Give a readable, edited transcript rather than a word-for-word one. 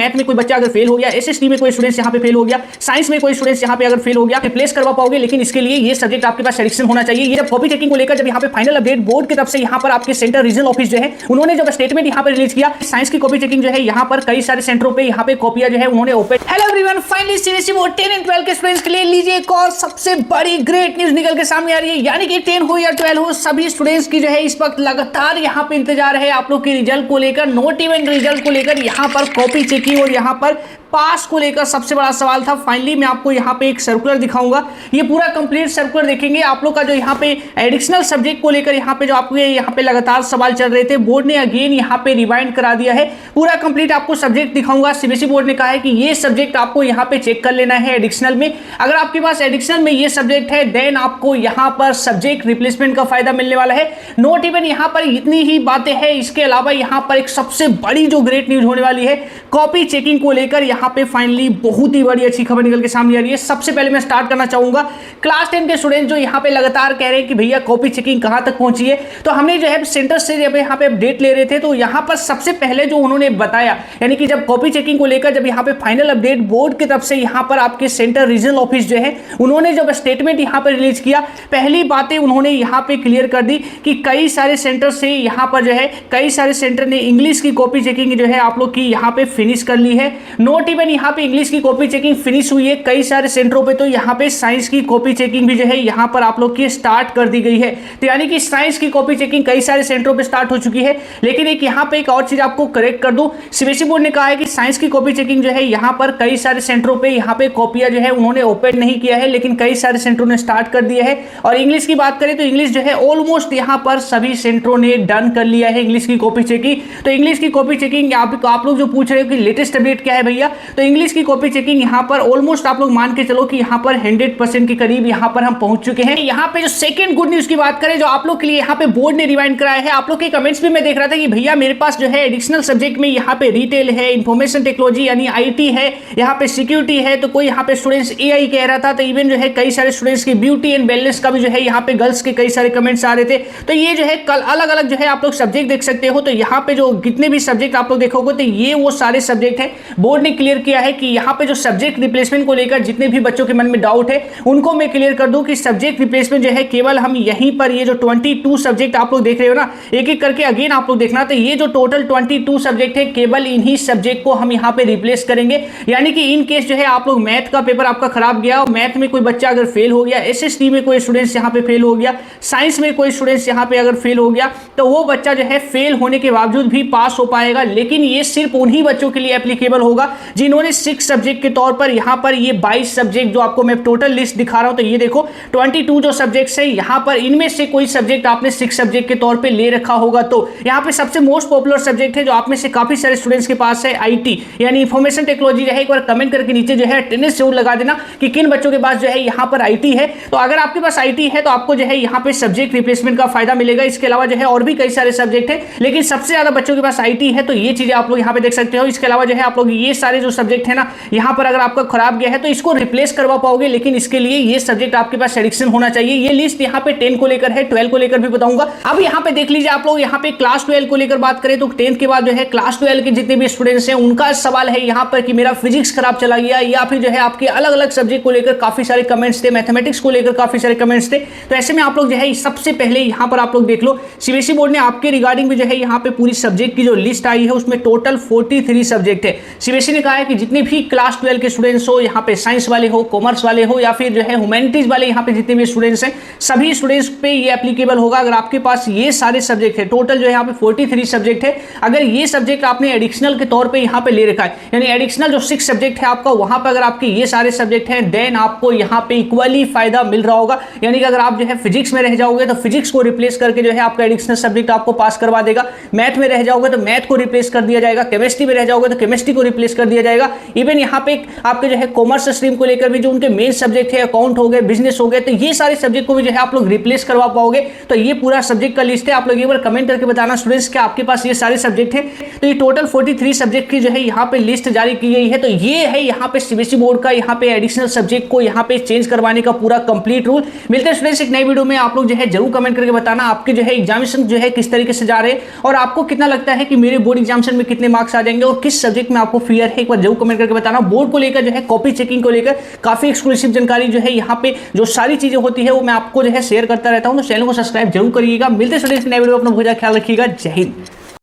Math में कोई बच्चा अगर फेल हो गया, एसएसटी में कोई स्टूडेंट यहाँ पे फेल हो गया, साइंस में कोई स्टूडेंट यहाँ पे अगर फेल हो गया, रिप्लेस करवा पाओगे, लेकिन इसके लिए ये सब्जेक्ट आपके पास एडिक्शन होना चाहिए। ये जब कॉपी चेकिंग को लेकर जब यहाँ पे फाइनल अपडेट बोर्ड की तरफ से यहाँ पर आपके सेंटर रीजनल ऑफिस जो है उन्होंने जब स्टेटमेंट यहाँ पर रिलीज किया, साइंस की कॉपी चेकिंग जो है यहाँ पर कई सारे सेंटरों पे यहाँ पे कॉपियां जो है उन्होंने open. Hello everyone, finally CBSE board 10 and 12 के स्टूडेंट्स के लिए लीजिए एक और सबसे बड़ी ग्रेट न्यूज निकल के सामने आ रही है। यानी कि 10 हो या 12 हो, सभी स्टूडेंट्स की जो है इस वक्त लगातार यहाँ पे इंतजार है आप लोग के रिजल्ट को लेकर, नोट इवेंट रिजल्ट को लेकर, यहाँ पर कॉपी चेकिंग और यहाँ पर पास को लेकर सबसे बड़ा सवाल था। फाइनली मैं आपको यहाँ पे एक सर्कुलर दिखाऊंगा, ये पूरा कंप्लीट सर्कुलर देखेंगे। आप लोग का जो यहाँ पे एडिशनल सब्जेक्ट को लेकर यहाँ पे जो आपको यहाँ पे लगातार सवाल चल रहे थे, बोर्ड ने अगेन यहाँ पे रिवाइंड करा दिया है। पूरा कंप्लीट आपको सब्जेक्ट दिखाऊंगा। सीबीएसई बोर्ड ने कहा है कि ये सब्जेक्ट आपको यहाँ पे चेक कर लेना है एडिशनल में। अगर आपके पास एडिशनल में ये सब्जेक्ट है देन आपको यहाँ पर सब्जेक्ट रिप्लेसमेंट का फायदा मिलने वाला है। नोट इवन यहाँ पर इतनी ही बातें हैं, इसके अलावा यहाँ पर एक सबसे बड़ी जो ग्रेट न्यूज होने वाली है कॉपी चेकिंग को लेकर, यहाँ पे फाइनली बहुत ही बड़ी अच्छी खबर निकल के सामने आ रही है। सबसे पहले मैं स्टार्ट करना चाहूंगा क्लास 10 के स्टूडेंट जो यहाँ पे लगातार कह रहे हैं कि भैया कॉपी चेकिंग कहां तक पहुंची है, तो हमने जो है सेंटर से जब यहाँ पे अपडेट ले रहे थे तो यहाँ पर सबसे पहले जो उन्होंने बताया, यानी कि जब कॉपी चेकिंग को लेकर जब यहाँ पे फाइनल अपडेट बोर्ड की तरफ से यहाँ पर आपके सेंटर रीजनल ऑफिस जो है उन्होंने जब स्टेटमेंट यहाँ पर रिलीज किया, पहली बातें उन्होंने यहाँ पे क्लियर कर दी कि कई सारे सेंटर से यहाँ पर जो है कई सारे सेंटर ने इंग्लिश की कॉपी चेकिंग जो है आप लोग की यहाँ पे फिनिश कर ली है। नोट इवन यहाँ पे इंग्लिश की कॉपी चेकिंग फिनिश हुई है कई सारे सेंटरों पे, तो यहाँ पे साइंस की कॉपी चेकिंग भी जो है यहाँ पर आप लोग की स्टार्ट कर दी गई है। तो यानी कि साइंस की कॉपी चेकिंग कई सारे सेंटरों पे स्टार्ट हो चुकी है। लेकिन एक यहाँ पे एक और चीज आपको करेक्ट कर दूं, सीबीएसई बोर्ड ने कहा है कि साइंस की कॉपी चेकिंग जो है यहाँ पर कई सारे सेंटरों पे यहाँ पे कॉपियां जो है उन्होंने ओपन नहीं किया है, लेकिन कई सारे सेंटरों ने स्टार्ट कर दिया है। और इंग्लिश की बात करें तो इंग्लिश जो है ऑलमोस्ट यहाँ पर सभी सेंटरों ने डन कर लिया है इंग्लिश की कॉपी चेकिंग। तो इंग्लिश की कॉपी चेकिंग आप लोग जो पूछ रहे हो कि लेटेस्ट अपडेट क्या है भैया, तो इंग्लिश की कॉपी चेकिंग यहाँ पर ऑलमोस्ट आप लोग मान के चलो कि यहाँ पर 100% के करीब यहाँ पर हम पहुंच चुके हैं। यहाँ पे जो सेकंड गुड न्यूज की बात करें जो आप लोग के लिए यहाँ पे बोर्ड ने रिवाइंड कराया है, आप लोग के कमेंट्स भी मैं देख रहा था कि भैया मेरे पास जो है एडिशनल सब्जेक्ट में यहाँ पे रिटेल है, इंफॉर्मेशन टेक्नोलॉजी यानी आईटी है, यहाँ पे सिक्योरिटी है, तो कोई यहाँ पे स्टूडेंट्स एआई कह रहा था, तो इवन जो है कई सारे स्टूडेंट्स की ब्यूटी एंड वेलनेस का भी जो है यहाँ पे गर्ल्स के कई सारे कमेंट्स आ रहे थे। तो ये जो है कल अलग अलग जो है आप लोग सब्जेक्ट देख सकते हो। तो यहाँ पे जो कितने भी सब्जेक्ट आप लोग देखोगे तो ये वो सारे सब्जेक्ट है। बोर्ड ने क्लियर किया है कि यहाँ पे जो सब्जेक्ट रिप्लेसमेंट को लेकर जितने भी बच्चों के मन में डाउट है उनको मैं क्लियर कर दूं कि सब्जेक्ट रिप्लेसमेंट जो है केवल हम यहीं पर ये जो 22 सब्जेक्ट आप लोग देख रहे हो ना, एक एक करके अगेन आप लोग देखना, तो ये जो टोटल 22 सब्जेक्ट है केवल इन्हीं सब्जेक्ट को हम यहाँ पे रिप्लेस करेंगे। यानी कि इन केस जो है आप लोग मैथ का पेपर आपका खराब गया और मैथ में कोई बच्चा अगर फेल हो गया, एसएसटी में कोई स्टूडेंट्स यहाँ पे फेल हो गया, साइंस में कोई स्टूडेंट्स यहाँ पे अगर फेल हो गया, तो वो बच्चा जो है फेल होने के बावजूद भी पास हो पाएगा। लेकिन ये सिर्फ उन्हीं बच्चों के लिए एप्लीकेबल होगा जिन्होंने 6 सब्जेक्ट के तौर पर यहाँ पर ये 22 सब्जेक्ट जो आपको मैं टोटल लिस्ट दिखा रहा हूं, तो ये देखो 22 जो सब्जेक्ट्स है यहाँ पर इनमें से कोई सब्जेक्ट आपने 6 सब्जेक्ट के तौर पे ले रखा होगा। तो यहाँ पे सबसे मोस्ट पॉपुलर सब्जेक्ट है जो आप में से काफी सारे स्टूडेंट्स के पास है आईटी यानी इंफॉर्मेशन टेक्नोलॉजी है। एक बार कमेंट करके नीचे जो है अटेंडेंस जरूर लगा देना कि किन बच्चों के पास जो है यहाँ पर आईटी है। तो अगर आपके पास आईटी है तो आपको जो है यहाँ पे सब्जेक्ट रिप्लेसमेंट का फायदा मिलेगा। इसके अलावा जो है और भी कई सारे सब्जेक्ट है, लेकिन सबसे ज्यादा बच्चों के पास आईटी है, तो ये चीजें आप लोग यहाँ पे देख सकते हो। इसके अलावा जो है आप लोग ये सारे जो सब्जेक्ट है ना, यहाँ पर अगर आपका खराब गया है तो इसको रिप्लेस करवा पाओगे, लेकिन इसके लिए ये सब्जेक्ट आपके पास एडिक्शन होना चाहिए। ये लिस्ट यहाँ पे 10 को लेकर है, 12 को लेकर भी बताऊंगा। अब यहाँ पे देख लीजिए आप लोग, यहाँ पे क्लास 12 को लेकर बात करें तो 10th के बाद जो है क्लास 12 के जितने भी स्टूडेंट्स हैं उनका सवाल है यहाँ पर कि मेरा फिजिक्स खराब चला गया, या फिर जो है आपके अलग अलग सब्जेक्ट को लेकर काफी सारे कमेंट्स थे, मैथमेटिक्स को लेकर काफी सारे कमेंट्स थे। तो ऐसे में आप लोग जो है सबसे पहले यहाँ पर आप लोग देख लो, सीबीएसई बोर्ड ने आपके रिगार्डिंग में जो है यहाँ पे पूरी सब्जेक्ट की जो लिस्ट आई है उसमें टोटल 43 सब्जेक्ट है। सीबीएसई ने कहा है कि जितने भी क्लास 12 के स्टूडेंट्स हो, यहाँ पे साइंस वाले हो, कॉमर्स वाले हो, या फिर जो है ह्यूमैनिटीज वाले यहाँ पे जितने भी स्टूडेंट्स हैं सभी स्टूडेंट्स पे ये एप्लीकेबल होगा। अगर आपके पास ये सारे सब्जेक्ट है, टोटल जो है यहाँ पे 43 सब्जेक्ट है, अगर ये सब्जेक्ट आपने एडिशनल के तौर पे यहाँ पे ले रखा है, यानी एडिशनल जो 6 सब्जेक्ट है आपका, वहां पर अगर आपके ये सारे सब्जेक्ट हैं देन आपको यहाँ पे इक्वली फायदा मिल रहा होगा। यानी कि अगर आप जो है फिजिक्स में रह जाओगे तो फिजिक्स को रिप्लेस करके जो है आपका एडिशनल सब्जेक्ट आपको पास करवा देगा, मैथ में रह जाओगे तो मैथ को रिप्लेस कर दिया जाएगा, केमिस्ट्री में रह जाओगे तो केमिस्ट्री को रिप्लेस कर दिया जाएगा। इवन यहाँ पे आपके जो है कॉमर्स स्ट्रीम को लेकर भी जो उनके मेन सब्जेक्ट है, अकाउंट हो गए, बिजनेस हो गए, तो ये सारे सब्जेक्ट को भी जो है आप लोग रिप्लेस करवा पाओगे। तो ये पूरा सब्जेक्ट का लिस्ट है, आप लोग एक बार कमेंट करके बताना स्टूडेंट्स क्या आपके पास ये सारे सब्जेक्ट है। तो ये टोटल 43 सब्जेक्ट की जो है यहाँ पे लिस्ट जारी की गई है। तो ये है यहाँ पे सीबीएसई बोर्ड का यहाँ पे एडिशनल सब्जेक्ट को यहाँ पे चेंज करवाने का पूरा कंप्लीट रूल। मिलते हैं स्टूडेंट्स एक नई वीडियो में, आप लोग जो है जरूर कमेंट करके बताना आपके जो है एग्जामिनेशन जो है किस तरीके से जा रहे हैं और आपको कितना लगता है कि मेरे बोर्ड एग्जामिनेशन में कितने मार्क्स आ जाएंगे और किस सब्जेक्ट में आपको फियर है, एक बार जरूर कमेंट करके बताना। बोर्ड को लेकर जो है, कॉपी चेकिंग को लेकर काफी एक्सक्लूसिव जानकारी जो है यहाँ पे जो सारी चीजें होती है वो मैं आपको जो है शेयर करता रहता हूँ। तो चैनल को सब्सक्राइब जरूर करिएगा। मिलते हैं स्टूडेंट्स नए वीडियो, अपना बहुत ख्याल रखिएगा। जय हिंद।